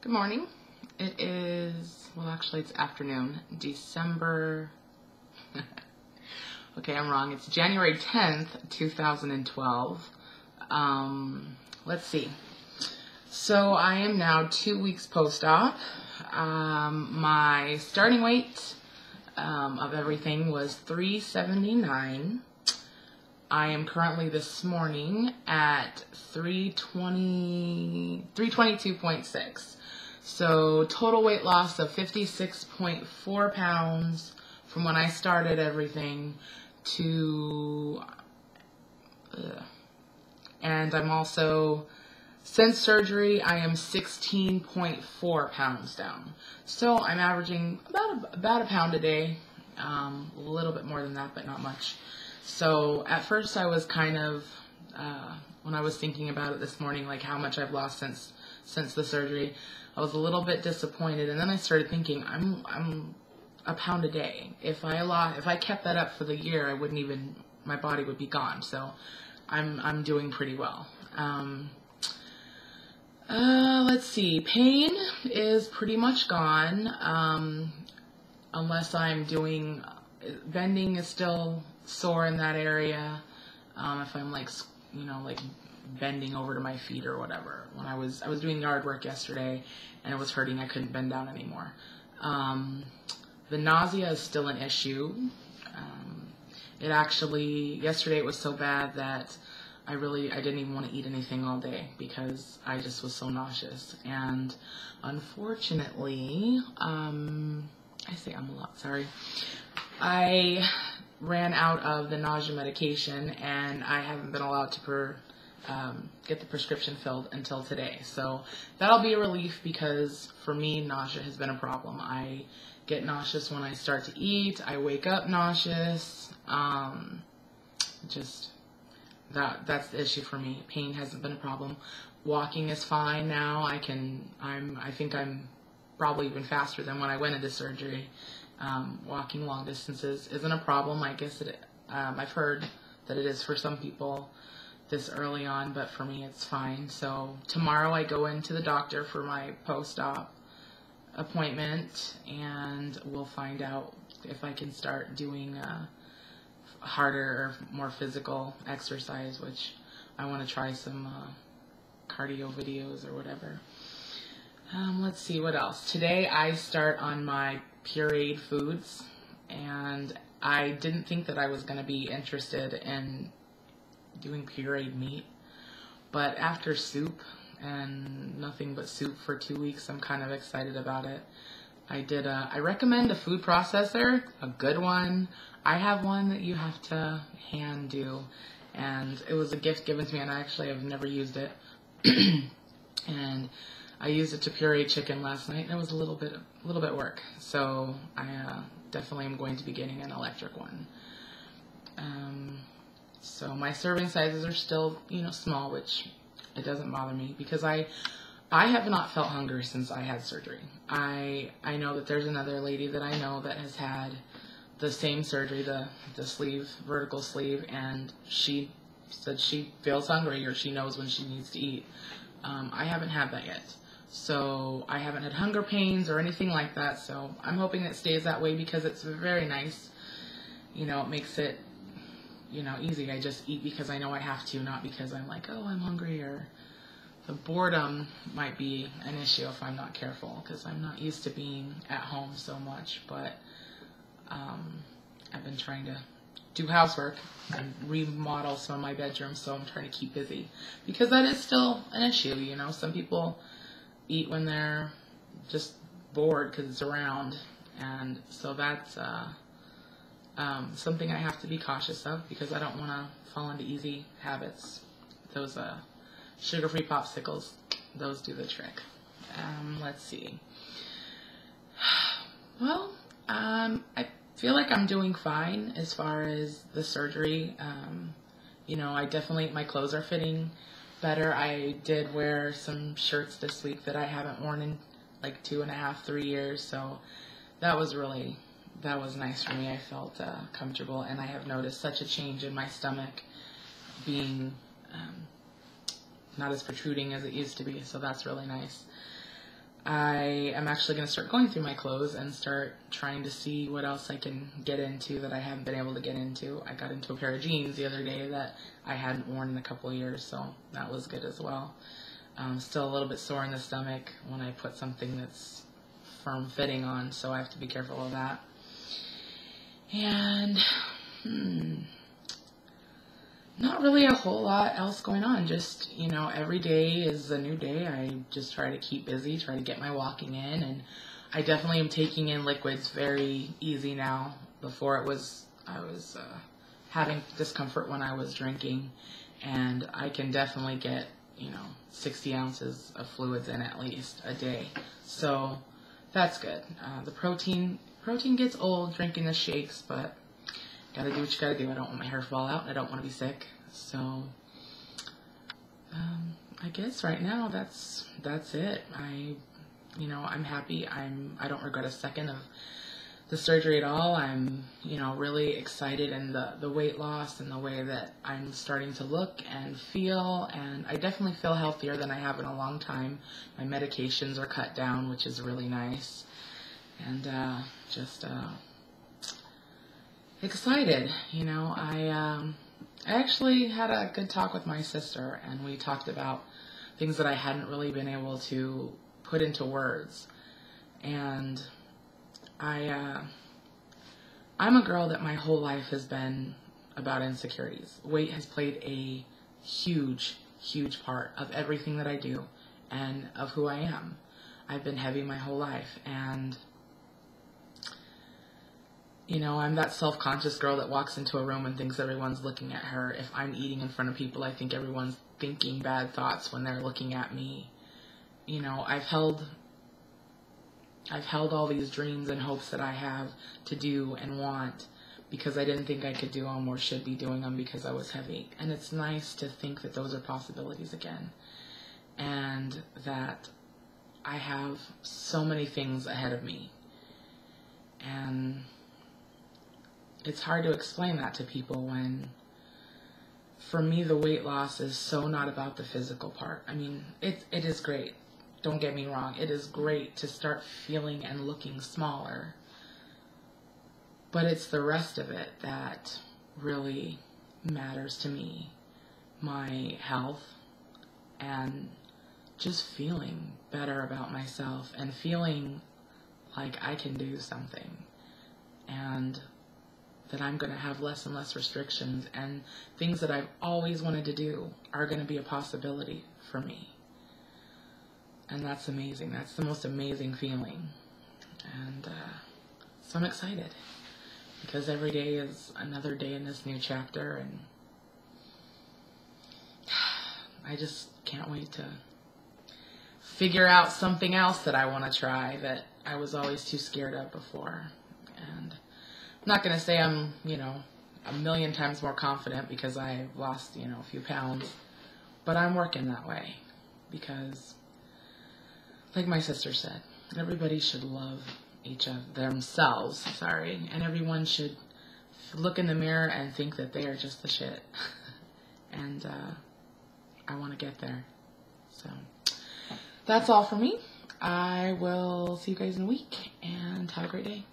Good morning. It is, well, actually it's afternoon, December, okay, I'm wrong. It's January 10th, 2012. Let's see. So I am now 2 weeks post-op. My starting weight of everything was 379. I am currently this morning at 322.6. So total weight loss of 56.4 pounds from when I started everything to, and I'm also, since surgery, I am 16.4 pounds down. So I'm averaging about a pound a day, a little bit more than that, but not much. So at first I was kind of, when I was thinking about it this morning, like how much I've lost since the surgery, I was a little bit disappointed. And then I started thinking, I'm a pound a day. If I kept that up for the year, I wouldn't even, my body would be gone. So I'm doing pretty well. Let's see, pain is pretty much gone, unless I'm doing, bending is still sore in that area. If I'm like, like bending over to my feet or whatever. When I was doing yard work yesterday and it was hurting, I couldn't bend down anymore. The nausea is still an issue. It actually, yesterday it was so bad that I didn't even want to eat anything all day because I just was so nauseous. And unfortunately, I ran out of the nausea medication and I haven't been allowed to get the prescription filled until today. So that'll be a relief because for me, nausea has been a problem. I get nauseous when I start to eat. I wake up nauseous. That's the issue for me. Pain hasn't been a problem. Walking is fine now. I think I'm probably even faster than when I went into surgery. Walking long distances isn't a problem. I guess I've heard that it is for some people this early on, but for me it's fine. So tomorrow I go into the doctor for my post-op appointment and we'll find out if I can start doing harder or more physical exercise, which I want to try some cardio videos or whatever. Let's see what else. Today I start on my pureed foods, and I didn't think that I was going to be interested in doing pureed meat, but after soup and nothing but soup for 2 weeks, I'm kind of excited about it. I recommend a food processor, a good one. I have one that you have to hand do, and it was a gift given to me, and I actually have never used it. And I used it to puree chicken last night, and it was a little bit work. So I definitely am going to be getting an electric one. So my serving sizes are still, small, which it doesn't bother me because I have not felt hunger since I had surgery. I know that there's another lady that I know that has had the same surgery, the vertical sleeve, and she said she feels hungry or she knows when she needs to eat. I haven't had that yet. So I haven't had hunger pains or anything like that. So I'm hoping it stays that way because it's very nice. It makes it, easy. I just eat because I know I have to, not because I'm like, oh, I'm hungry, or the boredom might be an issue if I'm not careful because I'm not used to being at home so much. But I've been trying to do housework and remodel some of my bedrooms, so I'm trying to keep busy because that is still an issue. Some people eat when they're just bored because it's around, and so that's something I have to be cautious of because I don't want to fall into easy habits. Those sugar-free popsicles, those do the trick. Let's see. Well, I feel like I'm doing fine as far as the surgery. My clothes are fitting better. I did wear some shirts this week that I haven't worn in like 2.5, 3 years, so that was nice for me. I felt comfortable, and I have noticed such a change in my stomach being not as protruding as it used to be, so that's really nice. I am actually going to start going through my clothes and start trying to see what else I can get into that I haven't been able to get into. I got into a pair of jeans the other day that I hadn't worn in a couple of years, so that was good as well. Still a little bit sore in the stomach when I put something that's firm fitting on, so I have to be careful of that. And not really a whole lot else going on. Just, every day is a new day. I just try to keep busy, try to get my walking in, and I definitely am taking in liquids very easy now. Before I was having discomfort when I was drinking, and I can definitely get 60 ounces of fluids in at least a day. So that's good. The protein gets old drinking the shakes, but gotta do what you gotta do. I don't want my hair to fall out. I don't want to be sick. So I guess right now that's it. I'm happy. I don't regret a second of the surgery at all. I'm really excited, and the weight loss and the way that I'm starting to look and feel, and I definitely feel healthier than I have in a long time. My medications are cut down, which is really nice, and just excited. I actually had a good talk with my sister, and we talked about things that I hadn't really been able to put into words. And I'm a girl that my whole life has been about insecurities. Weight has played a huge, huge part of everything that I do and of who I am. I've been heavy my whole life, and I'm that self-conscious girl that walks into a room and thinks everyone's looking at her. If I'm eating in front of people, I think everyone's thinking bad thoughts when they're looking at me. I've held all these dreams and hopes that I have to do and want because I didn't think I could do them or should be doing them because I was heavy. And it's nice to think that those are possibilities again, and that I have so many things ahead of me. And it's hard to explain that to people when, for me, the weight loss is so not about the physical part. I mean, it is great. Don't get me wrong. It is great to start feeling and looking smaller. But it's the rest of it that really matters to me. My health and just feeling better about myself and feeling like I can do something. And that I'm going to have less and less restrictions, and things that I've always wanted to do are going to be a possibility for me. And that's amazing. That's the most amazing feeling. And so I'm excited because every day is another day in this new chapter, and I just can't wait to figure out something else that I want to try that I was always too scared of before. And I'm not going to say I'm, a million times more confident because I've lost, a few pounds, but I'm working that way because, like my sister said, everybody should love themselves, and everyone should look in the mirror and think that they are just the shit. And I want to get there. So that's all for me. I will see you guys in a week, and have a great day.